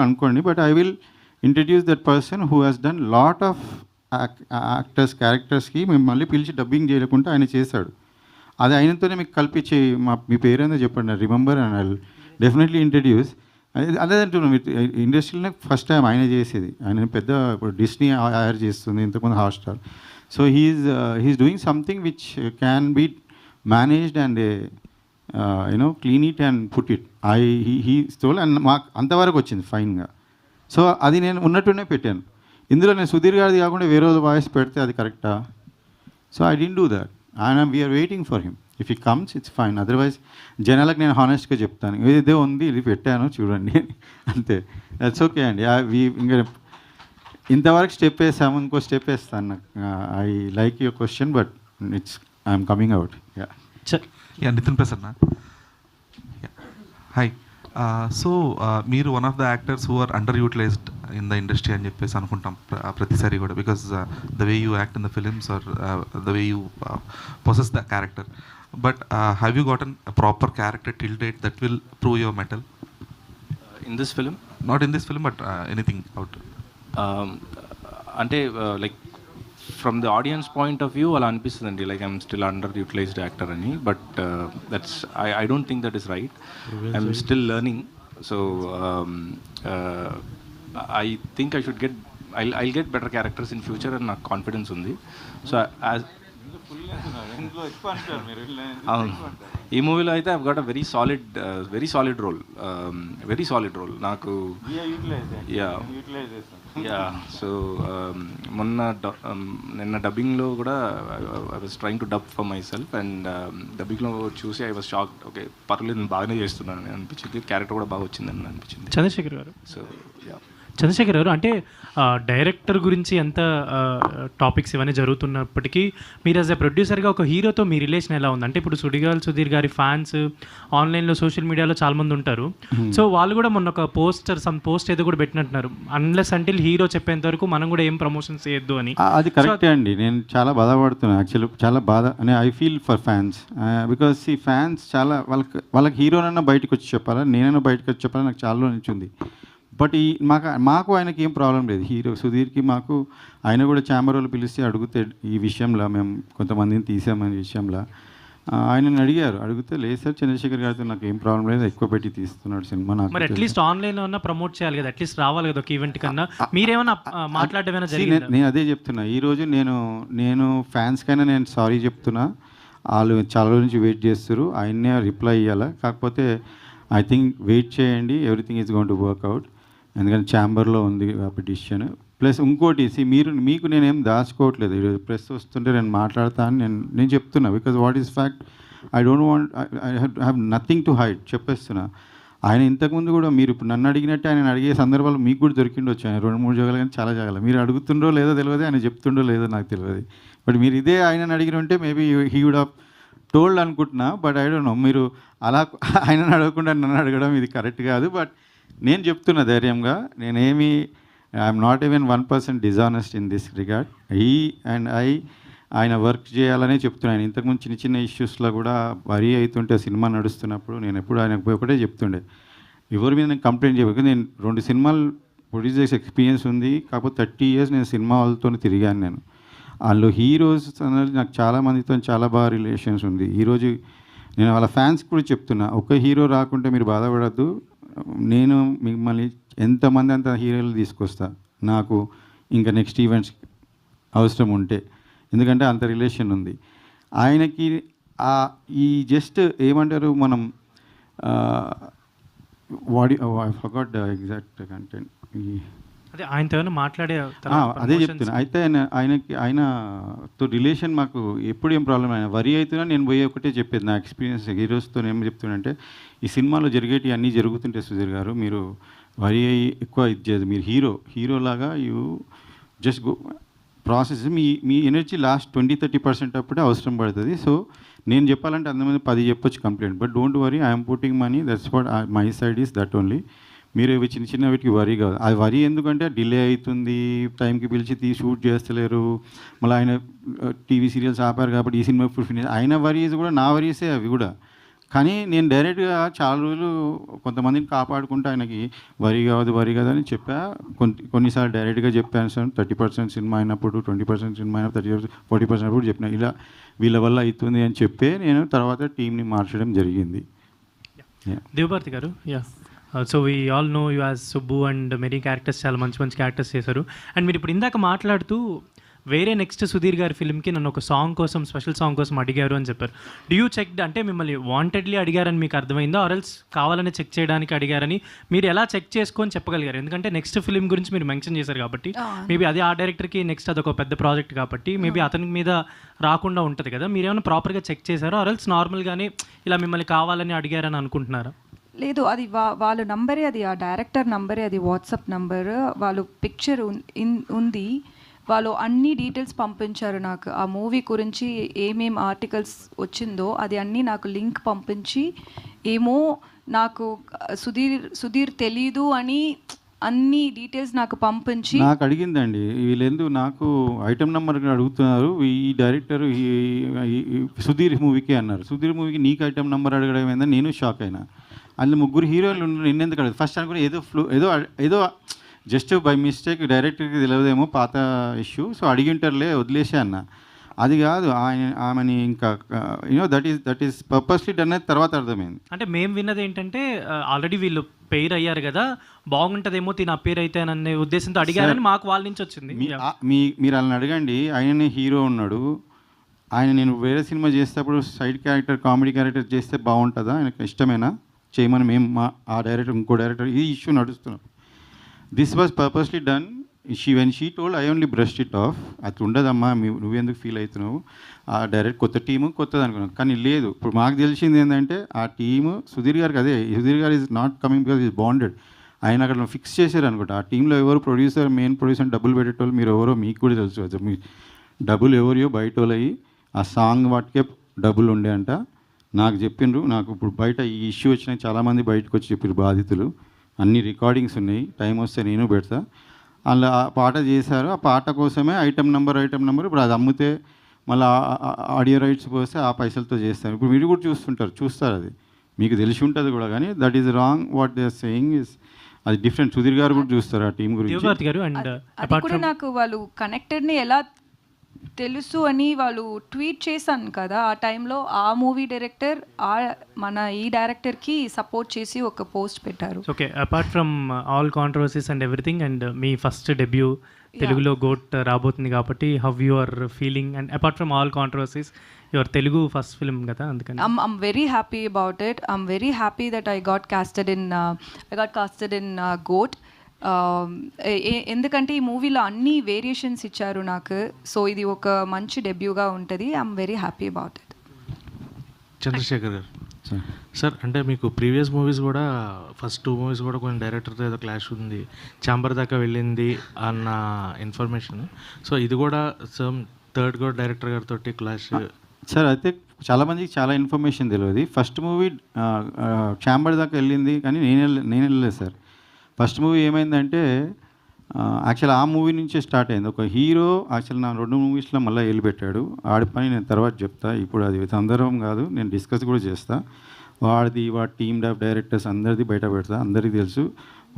అనుకోండి, but I will introduce that person who has done lot of actors క్యారెక్టర్స్కి మేము మళ్ళీ పిలిచి డబ్బింగ్ చేయకుండా ఆయన చేశాడు. అది అయినంతోనే మీకు కల్పించి మీ పేరేందో చెప్పండి, remember and I definitely introduce. అదే అంటున్నాం, ఇండస్ట్రీలోనే ఫస్ట్ టైం ఆయన చేసేది. ఆయన పెద్ద ఇప్పుడు డిస్నీ హైర్ చేస్తుంది, ఇంతకుముందు Hotstar. So he's doing something which can be managed and clean it and put it. He stole and మాకు అంతవరకు వచ్చింది ఫైన్గా. సో అది నేను ఉన్నట్టునే పెట్టాను. ఇందులో నేను సుధీర్ గారిది కాకుండా వేరే వాయిస్ పెడితే అది కరెక్టా? So I didn't do that and we're waiting for him. If he comes it's fine, otherwise జనాలకు నేను హానెస్ట్గా చెప్తాను, ఇదే ఉంది, ఇది పెట్టాను చూడండి అంతే. దట్స్ ఓకే అండి. ఇంకా ఇంతవరకు స్టెప్ వేసాము, ఇంకో స్టెప్ వేస్తాను. నాకు I like your question but I'm coming out. Nitin Prasanna, hi. So మీరు one of the actors who are under utilized in the industry అని చెప్పేసి అనుకుంటాం ప్రతిసారి కూడా, because the way you act in the films are the way you possess the character. But have you gotten a proper character till date that will prove your mettle in this film? Not in this film but anything out. అంటే like from the audience point of view అలా అనిపిస్తుందండి, like I'm still under utilized actor అని. But that's I don't think that is right. I'm still learning. So I think I should get I'll get better characters in future అని నాకు confidence ఉంది. So అవును, ఈ మూవీలో అయితే I've got a very solid role, very solid role నాకు. Yeah so నిన్న డబ్బింగ్లో కూడా I was trying to dub for myself and డబ్బింగ్లో చూసి ఐ వాజ్ షాక్డ్. ఓకే పర్లేదు, నేను బాగానే చేస్తున్నాను అనిపించింది, క్యారెక్టర్ కూడా బాగా వచ్చిందని అనిపించింది. చంద్రశేఖర్ గారు, సో యా చంద్రశేఖర్ గారు, అంటే డైరెక్టర్ గురించి ఎంత టాపిక్స్ ఇవన్నీ జరుగుతున్నప్పటికీ మీరు యాజ్ ఎ ప్రొడ్యూసర్గా ఒక హీరోతో మీ రిలేషన్ ఎలా ఉంది? అంటే ఇప్పుడు సుధీర్ గారి ఫ్యాన్స్ ఆన్లైన్లో సోషల్ మీడియాలో చాలామంది ఉంటారు. సో వాళ్ళు కూడా మొన్న ఒక పోస్ట్ ఏదో కూడా పెట్టినట్టున్నారు, అన్లెస్ అంటిల్ హీరో చెప్పేంత వరకు మనం కూడా ఏం ప్రమోషన్స్ చేయొద్దు అని. అది కరెక్టే అండి. నేను చాలా బాధపడుతున్నాను యాక్చువల్లీ, చాలా బాధ అని I feel for fans. Because ఈ ఫ్యాన్స్ చాలా వాళ్ళకి హీరోనన్నా బయటకు వచ్చి చెప్పాలా, నేనైనా బయటకు వచ్చి చెప్పాలా, నాకు చాలా నుంచి ఉంది. బట్ మాకు ఆయనకి ఏం ప్రాబ్లం లేదు, హీరో సుధీర్కి మాకు. ఆయన కూడా ఛాంబర్ వాళ్ళు పిలిస్తే అడిగితే ఈ విషయంలో మేము కొంతమందిని తీసామనే విషయంలో ఆయనని అడిగితే లేదు సార్, చంద్రశేఖర్ గారితో నాకు ఏం ప్రాబ్లం లేదు, ఎక్కువ పెట్టి తీస్తున్నాడు సినిమా. నాకు మరి అట్లీస్ట్ ఆన్లైన్లో ఉన్న ప్రమోట్ చేయాలి కదా, అట్లీస్ట్ రావాలి కదా ఒక ఈవెంట్ కన్నా. మీరేమైనా మాట్లాడేమైనా జరిగిందా? నేను అదే చెప్తున్నా, ఈరోజు నేను ఫ్యాన్స్కైనా నేను సారీ చెప్తున్నా. వాళ్ళు చాలా రోజు నుంచి వెయిట్ చేస్తారు, ఆయన్నే రిప్లై ఇవ్వాలా. కాకపోతే ఐ థింక్ వెయిట్ చేయండి, everything is going to work out. ఎందుకంటే ఛాంబర్లో ఉంది పిటిషన్. ప్లస్ ఇంకోటి మీకు నేనేం దాచుకోవట్లేదు, ఈరోజు ప్రెస్ వస్తుంటే నేను మాట్లాడతా అని నేను చెప్తున్నా. Because what is fact, I don't want, I have nothing to hide, చెప్పేస్తున్నా. ఆయన ఇంతకుముందు కూడా మీరు ఇప్పుడు నన్ను అడిగినట్టే ఆయన అడిగే సందర్భాలు మీకు కూడా దొరికిండొచ్చు. ఆయన 2-3 జాగాలు కానీ చాలా జాగాలు మీరు అడుగుతుండో లేదో తెలియదు, ఆయన చెప్తుండో లేదో నాకు తెలియదు. బట్ మీరు ఇదే ఆయనను అడిగిన ఉంటే maybe he would have told అనుకుంటున్నా. బట్ ఐ డోంట్ నో, మీరు అలా ఆయనను అడగకుండా నన్ను అడగడం ఇది కరెక్ట్ కాదు. బట్ నేను చెప్తున్నా ధైర్యంగా, నేనేమి I'm not even 1% dishonest in this regard. ఆయన వర్క్ చేయాలనే చెప్తున్నాను. ఇంతకుముందు చిన్న ఇష్యూస్లో కూడా వరీ అవుతుంటే సినిమా నడుస్తున్నప్పుడు నేను ఎప్పుడు ఆయనకు పోయి ఒకటే చెప్తుండే, ఎవరి మీద నేను కంప్లైంట్ చేయలేదు. నేను 2 సినిమాలు ప్రొడ్యూస్ చేసే ఎక్స్పీరియన్స్ ఉంది. కాకపోతే 30 years నేను సినిమా వాళ్ళతో తిరిగాను. నేను వాళ్ళు హీరోస్ అనేది నాకు చాలామందితో చాలా బాగా రిలేషన్స్ ఉంది. ఈరోజు నేను వాళ్ళ ఫ్యాన్స్ కూడా చెప్తున్నా, ఒక హీరో రాకుంటే మీరు బాధపడద్దు, నేను మిమ్మల్ని ఎంతమంది అంత హీరోలు తీసుకొస్తా నాకు ఇంకా నెక్స్ట్ ఈవెంట్స్ అవసరం ఉంటే, ఎందుకంటే అంత రిలేషన్ ఉంది ఆయనకి. ఈ జస్ట్ ఏమంటారు మనం I forgot the exact content. అదే ఆయనతో ఏమైనా మాట్లాడే అదే చెప్తున్నా. అయితే ఆయనతో రిలేషన్ మాకు ఎప్పుడు ఏం ప్రాబ్లం ఆయన వరి అవుతున్నా నేను పోయి ఒకటే చెప్పేది నా ఎక్స్పీరియన్స్ హీరోస్తో ఏం చెప్తున్నా అంటే ఈ సినిమాలో జరిగేటివి అన్నీ జరుగుతుంటాయి సుధీర్ గారు, మీరు వరి అయ్యి ఎక్కువ ఇది చేయదు, మీరు హీరోలాగా జస్ట్ గో ప్రాసెస్ మీ ఎనర్జీ లాస్ట్ 20-30% అప్పుడే అవసరం పడుతుంది. సో నేను చెప్పాలంటే అంతమంది 10 చెప్పొచ్చు complaint, but don't worry, I'm putting money, that's what my side is that only. మీరు ఇవి చిన్న వీటికి వరీ కాదు. అది వరీ ఎందుకంటే డిలే అవుతుంది, టైంకి పిలిచి షూట్ చేస్తలేరు, మళ్ళీ ఆయన టీవీ సీరియల్స్ ఆపారు కాబట్టి ఈ సినిమా ఇప్పుడు ఫినిష్, ఆయన వరీస్ కూడా నా వరీసే అవి కూడా. కానీ నేను డైరెక్ట్గా చాలా రోజులు కొంతమందిని కాపాడుకుంటూ ఆయనకి వరి కాదు అని చెప్పా. కొన్నిసార్లు డైరెక్ట్గా చెప్పాను సార్, 30% సినిమా అయినప్పుడు, 20% సినిమా అయినప్పుడు, 30-40% అప్పుడు చెప్పిన ఇలా వీళ్ళ వల్ల అవుతుంది అని చెప్పే నేను తర్వాత టీంని మార్చడం జరిగింది. Divyabharathi garu, so we all know you as Subbu and many characters, చాలా మంచి క్యారెక్టర్స్ చేశారు. అండ్ మీరు ఇప్పుడు ఇందాక మాట్లాడుతూ వేరే నెక్స్ట్ సుధీర్ గారి ఫిల్మ్కి నన్ను ఒక సాంగ్ కోసం, స్పెషల్ సాంగ్ కోసం అడిగారు అని చెప్పారు. డూ యూ చెక్, అంటే మిమ్మల్ని వాంటెడ్లీ అడిగారని మీకు అర్థమైందో, ఆర్ఎల్స్ కావాలని చెక్ చేయడానికి అడిగారని మీరు ఎలా చెక్ చేసుకొని చెప్పగలిగారు? ఎందుకంటే నెక్స్ట్ ఫిల్మ్ గురించి మీరు మెన్షన్ చేశారు కాబట్టి, మేబీ అది ఆ డైరెక్టర్కి నెక్స్ట్ అదొక పెద్ద ప్రాజెక్ట్ కాబట్టి మేబీ అతని మీద రాకుండా ఉంటుంది కదా, మీరు ఏమైనా ప్రాపర్గా చెక్ చేశారో, ఆర్ఎల్స్ నార్మల్గానే ఇలా మిమ్మల్ని కావాలని అడిగారని అనుకుంటున్నారా? లేదు, అది వాళ్ళ నంబరే, అది ఆ డైరెక్టర్ నంబరే, అది వాట్సాప్ నంబర్, వాళ్ళు పిక్చర్ ఉంది, వాళ్ళు అన్ని డీటెయిల్స్ పంపించారు నాకు. ఆ మూవీ గురించి ఏమేం ఆర్టికల్స్ వచ్చిందో అది అన్నీ నాకు లింక్ పంపించి, ఏమో నాకు సుధీర్ తెలీదు అని అన్ని డీటెయిల్స్ నాకు పంపించి నాకు అడిగిందండి. వీళ్ళెందుకు నాకు ఐటమ్ నెంబర్ అడుగుతున్నారు, ఈ డైరెక్టర్ సుధీర్ మూవీకి అన్నారు. సుధీర్ మూవీకి నీకు ఐటమ్ నెంబర్ అడగడం ఏందని నేను షాక్ అయినా. అందులో 3 హీరోలు నిన్నెందుకు అడగదు ఫస్ట్ అనుకుని ఏదో జస్ట్ బై మిస్టేక్ డైరెక్టర్కి తెలియదేమో పాత ఇష్యూ, సో అడిగింటారులే వదిలేసే అన్న. అది కాదు, ఆమెని ఇంకా దట్ ఈస్ పర్పస్లీ డన్ అనేది తర్వాత అర్థమైంది. అంటే మేము విన్నది ఏంటంటే ఆల్రెడీ వీళ్ళు పేరు అయ్యారు కదా, బాగుంటుందేమో తిన పేరు అయితే అనే ఉద్దేశంతో అడిగారని మాకు వాళ్ళ నుంచి వచ్చింది. మీరు వాళ్ళని అడగండి, ఆయననే హీరో ఉన్నాడు, ఆయన నేను వేరే సినిమా చేసేటప్పుడు సైడ్ క్యారెక్టర్, కామెడీ క్యారెక్టర్ చేస్తే బాగుంటుందా, ఆయనకు ఇష్టమేనా చేయమని మేము ఆ డైరెక్టర్ ఇంకో డైరెక్టర్ ఈ ఇష్యూ నడుస్తున్నాం. This was purposely done. When she told I only brushed it off. అది ఉండదమ్మా, నువ్వెందుకు ఫీల్ అవుతున్నావు, ఆ డైరెక్ట్ కొత్త టీము కొత్తది అనుకున్నాం. కానీ లేదు, ఇప్పుడు మాకు తెలిసింది ఏంటంటే ఆ టీము సుధీర్ గారికి, అదే సుధీర్ గారు is not coming because is bonded. ఆయన అక్కడ ఫిక్స్ చేశారు అనుకుంటా. ఆ టీంలో ఎవరు ప్రొడ్యూసర్, మెయిన్ ప్రొడ్యూసర్ డబ్బులు పెట్టేటోళ్ళు మీరు ఎవరో మీకు కూడా తెలుసు. మీ డబ్బులు ఎవరియో బయట వాళ్ళయి, ఆ సాంగ్ వాటికే డబ్బులు ఉండే అంట. నాకు చెప్పిండ్రు, నాకు ఇప్పుడు బయట ఈ ఇష్యూ వచ్చినాయి, చాలామంది బయటకు వచ్చి చెప్పారు బాధితులు, అన్ని రికార్డింగ్స్ ఉన్నాయి, టైం వస్తే నేను పెడతా. అలా ఆ పాట చేశారు, ఆ పాట కోసమే ఐటమ్ నెంబర్ ఇప్పుడు అది అమ్మితే మళ్ళీ ఆడియో రైట్స్ పోస్తే ఆ పైసలతో చేస్తారు. ఇప్పుడు మీరు కూడా చూస్తారు, అది మీకు తెలిసి ఉంటుంది కూడా. కానీ that is wrong, what they are saying is అది డిఫరెంట్. సుధీర్ గారు కూడా చూస్తారు ఆ టీం గురించి. అది కూడా నాకు వాళ్ళు కనెక్టెడ్ని ఎలా తెలుసు అని వాళ్ళు ట్వీట్ చేశాను కదా, ఆ టైంలో ఆ మూవీ డైరెక్టర్ మన ఈ డైరెక్టర్కి సపోర్ట్ చేసి ఒక పోస్ట్ పెట్టారు. Okay, apart from all controversies and everything, and మీ ఫస్ట్ డెబ్యూ తెలుగులో గోట్ రాబోతుంది కాబట్టి how you are feeling, and apart from all controversies your Telugu first film కదా, అందుకని I'm very happy about it. I'm very happy that I got casted in GOAT. ఎందుకంటే ఈ మూవీలో అన్ని వేరియేషన్స్ ఇచ్చారు నాకు, సో ఇది ఒక మంచి డెబ్యూగా ఉంటుంది. I'm very happy about it. Chandrasekhar garu sir, అంటే మీకు ప్రీవియస్ మూవీస్ కూడా ఫస్ట్ 2 మూవీస్ కూడా కొంచెం డైరెక్టర్తో ఏదో క్లాష్ ఉంది, ఛాంబర్ దాకా వెళ్ళింది అన్న ఇన్ఫర్మేషన్. సో ఇది కూడా థర్డ్ కూడా డైరెక్టర్ గారితో క్లాష్ సార్. అయితే చాలామందికి చాలా ఇన్ఫర్మేషన్ తెలియదు. ఫస్ట్ మూవీ ఛాంబర్ దాకా వెళ్ళింది కానీ నేను వెళ్ళలేదు సార్. ఫస్ట్ మూవీ ఏమైందంటే యాక్చువల్ ఆ మూవీ నుంచే స్టార్ట్ అయింది. ఒక హీరో యాక్చువల్ నా 2 మూవీస్లో మళ్ళీ వెళ్ళిపెట్టాడు. వాడి పని నేను తర్వాత చెప్తా, ఇప్పుడు అది సందర్భం కాదు, నేను డిస్కస్ కూడా చేస్తా. వాడి టీమ్ ఆఫ్ డైరెక్టర్స్ అందరిది బయట పెడతా, అందరికీ తెలుసు.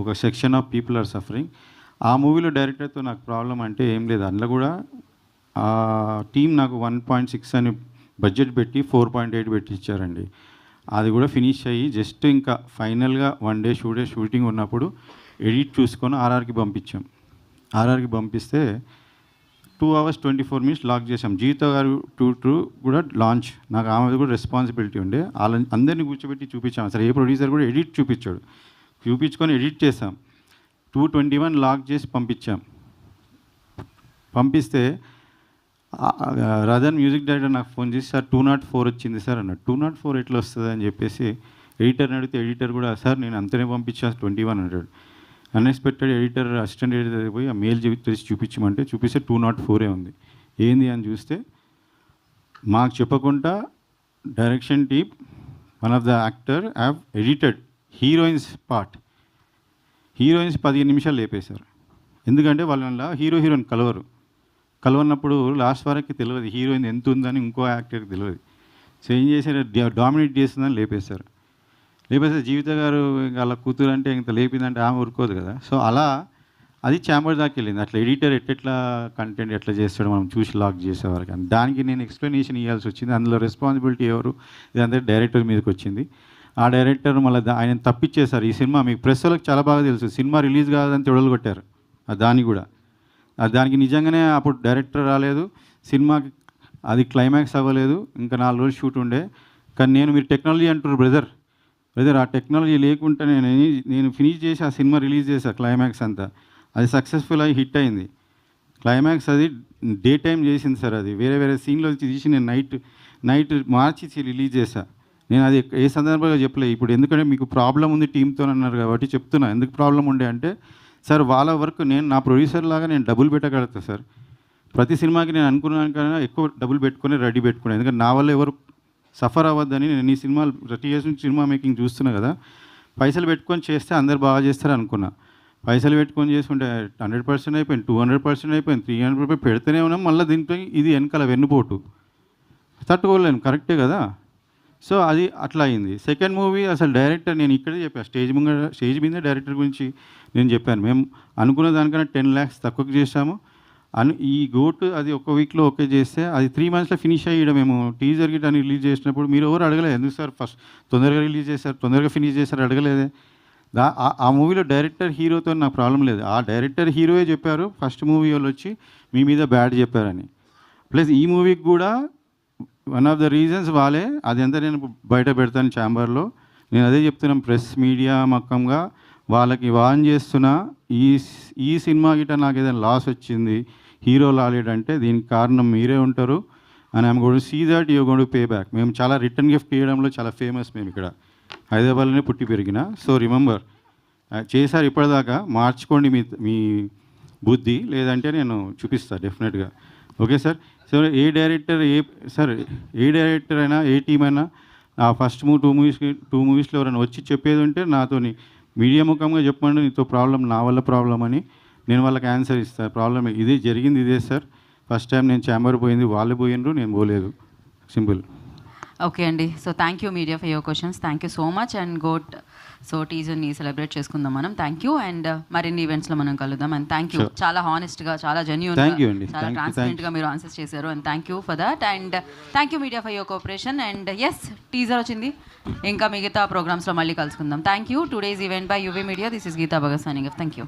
ఒక section of people are suffering. ఆ మూవీలో డైరెక్టర్తో నాకు ప్రాబ్లం అంటే ఏం లేదు. అందులో కూడా ఆ టీం నాకు 1.6 అని బడ్జెట్ పెట్టి 4.8 పెట్టి ఇచ్చారండి. అది కూడా ఫినిష్ అయ్యి జస్ట్ ఇంకా ఫైనల్గా 1 డే షూటింగ్ ఉన్నప్పుడు ఎడిట్ చూసుకొని ఆర్ఆర్కి పంపించాం. ఆర్ఆర్కి పంపిస్తే 2 hours 24 minutes లాక్ చేసాం. జీవిత గారు టూ కూడా లాంచ్, నాకు ఆమె కూడా రెస్పాన్సిబిలిటీ ఉండే. వాళ్ళని అందరినీ కూర్చోబెట్టి చూపించాం. అసలు ఏ ప్రొడ్యూసర్ కూడా ఎడిట్ చూపించాడు, చూపించుకొని ఎడిట్ చేసాం. 221 లాక్ చేసి పంపించాం. పంపిస్తే రదన్ మ్యూజిక్ డైరెక్టర్ నాకు ఫోన్ చేసి సార్ 204 వచ్చింది సార్ అన్నాడు. 204 ఎట్లా వస్తుంది అని చెప్పేసి ఎడిటర్ని అడిగితే ఎడిటర్ కూడా సార్ నేను అంతనే పంపించాను 21 అన్నాడు. అన్ఎక్స్పెక్టెడ్ ఎడిటర్ అసిస్టెంట్ ఎడిటర్ పోయి ఆ మెయిల్ తెరిచి చూపించమంటే చూపిస్తే 204 ఉంది. ఏంది అని చూస్తే మాకు చెప్పకుండా direction team one of the actor have edited heroines part. Heroines 15 నిమిషాలు లేపేశారు. ఎందుకంటే వాళ్ళ హీరోయిన్ కలవన్నప్పుడు లాస్ట్ వరకు తెలియదు హీరోయిన్ ఎంత ఉందని ఇంకో యాక్టర్కి తెలియదు. సో ఏం చేశారు, డామినేట్ చేస్తుందని లేపేశారు. జీవిత గారు అలా కూతురు అంటే ఇంత లేపిందంటే ఆమె ఊరుకోదు కదా. సో అలా అది ఛాంబర్ దాకా వెళ్ళింది. అట్లా ఎడిటర్ ఎట్లా కంటెంట్ ఎట్లా చేస్తాడో మనం చూసి లాక్ చేసేవారు. కానీ దానికి నేను ఎక్స్ప్లెనేషన్ ఇవ్వాల్సి వచ్చింది. అందులో రెస్పాన్సిబిలిటీ ఎవరు, ఇదంతా డైరెక్టర్ మీదకి వచ్చింది. ఆ డైరెక్టర్ మళ్ళీ ఆయన తప్పించేశారు. ఈ సినిమా మీకు ప్రెస్ వాళ్ళకి చాలా బాగా తెలుసు, సినిమా రిలీజ్ కాదని తొడలు కొట్టారు. దాన్ని కూడా దానికి నిజంగానే అప్పుడు డైరెక్టర్ రాలేదు, సినిమాకి అది క్లైమాక్స్ అవ్వలేదు, ఇంకా 4 రోజులు షూట్ ఉండే. కానీ మీరు టెక్నాలజీ అంటారు బ్రదర్ ఆ టెక్నాలజీ లేకుండా నేను ఫినిష్ చేసి ఆ సినిమా రిలీజ్ చేశాను. క్లైమాక్స్ అంతా అది సక్సెస్ఫుల్ అయ్యి హిట్ అయింది. క్లైమాక్స్ అది డే టైం చేసింది సార్. అది వేరే సీన్లో తీసి నేను నైట్ మార్చి రిలీజ్ చేశాను. నేను అది ఏ సందర్భంగా చెప్పలేదు. ఇప్పుడు ఎందుకంటే మీకు ప్రాబ్లం ఉంది టీంతో అన్నారు కాబట్టి చెప్తున్నా. ఎందుకు ప్రాబ్లం ఉండే అంటే సార్ వాళ్ళ వర్క్ నా ప్రొడ్యూసర్ లాగా నేను డబ్బులు పెట్టగలుగుతా సార్. ప్రతి సినిమాకి నేను అనుకున్నాను కన్నా ఎక్కువ డబ్బులు పెట్టుకుని రెడీ పెట్టుకున్నాను. ఎందుకంటే నా వల్ల ఎవరు సఫర్ అవ్వద్దని నేను ఈ సినిమాలు 30 years నుంచి సినిమా మేకింగ్ చూస్తున్నా కదా. పైసలు పెట్టుకొని చేస్తే అందరు బాగా చేస్తారు అనుకున్నా. పైసలు పెట్టుకొని చేసుకుంటే 100% అయిపోయింది, 200% అయిపోయింది, 300% పెడితేనే ఉన్నాం. మళ్ళీ దీంట్లో ఇది వెనకాల వెన్నుపోటు తట్టుకోలేను. కరెక్టే కదా. సో అది అట్లా అయింది. సెకండ్ మూవీ అసలు డైరెక్టర్ నేను ఇక్కడే చెప్పాను, స్టేజ్ మీద డైరెక్టర్ గురించి నేను చెప్పాను. మేము అనుకున్న దానికన్నా 10 lakhs తక్కువకి చేసాము. ఈ గోటు అది ఒక వీక్లో ఓకే చేస్తే అది 3 monthsలో ఫినిష్ అయ్యి మేము టీజర్ గిట్ అని రిలీజ్ చేసినప్పుడు మీరు ఎవరు అడగలేదు, ఎందుకు సార్ ఫస్ట్ తొందరగా రిలీజ్ చేశారు, తొందరగా ఫినిష్ చేశారు అడగలేదే. ఆ మూవీలో డైరెక్టర్ హీరోతో నాకు ప్రాబ్లం లేదు. ఆ డైరెక్టర్ హీరోయే చెప్పారు ఫస్ట్ మూవీ వాళ్ళు వచ్చి మీ మీద బ్యాడ్ చెప్పారని. ప్లస్ ఈ మూవీకి కూడా వన్ ఆఫ్ ద రీజన్స్ వాళ్ళే. అది అంతా నేను బయట పెడతాను ఛాంబర్లో. నేను అదే చెప్తున్నాను, ప్రెస్ మీడియా మక్కంగా వాళ్ళకి వాన్ చేస్తున్నా. ఈ సినిమా గిట్ట నాకు ఏదైనా లాస్ వచ్చింది, హీరో లాలేడంటే దీనికి కారణం మీరే ఉంటారు. And I'm going to see that you going to pay back. మేము చాలా రిటర్న్ గిఫ్ట్ ఇవ్వడంలో చాలా ఫేమస్. మేము ఇక్కడ హైదరాబాద్లోనే పుట్టి పెరిగిన. సో రిమెంబర్ చేశారు ఇప్పటిదాకా, మార్చుకోండి మీ బుద్ధి, లేదంటే నేను చూపిస్తాను డెఫినెట్గా. Okay sir. సో ఏ డైరెక్టర్ ఏ డైరెక్టర్ అయినా ఏ టీం అయినా ఆ ఫస్ట్ 2 మూవీస్లో ఎవరైనా వచ్చి చెప్పేది ఉంటే నాతోని మీడియా ముఖంగా చెప్పండి, నీతో ప్రాబ్లం నా వల్ల ప్రాబ్లం అని నేను వాళ్ళకి ఆన్సర్ ఇస్తాను. ప్రాబ్లం ఇదే జరిగింది, ఇదే సార్. ఫస్ట్ టైం నేను ఛాంబర్ పోయింది, వాళ్ళు పోయినరు, నేను పోలేదు. సింపుల్. ఓకే అండి. So thank you media for your questions. Thank you so much. And GOAT so టీజర్ని సెలబ్రేట్ చేసుకుందాం మనం. Thank you. అండ్ మరిన్ని ఈవెంట్స్లో మనం కలుద్దాం. అండ్ థ్యాంక్ యూ, చాలా హానెస్ట్గా, చాలా జెన్యూన్గా, చాలా ట్రాన్స్పరెంట్గా మీరు ఆన్సర్స్ చేశారు. And thank you for that. And thank you media for your cooperation. And yes, teaser వచ్చింది, ఇంకా మిగతా ప్రోగ్రామ్స్లో మళ్ళీ కలుసుకుందాం. Thank you. Today's event by UV media. This is Geeta Bhagat signing off. Thank you.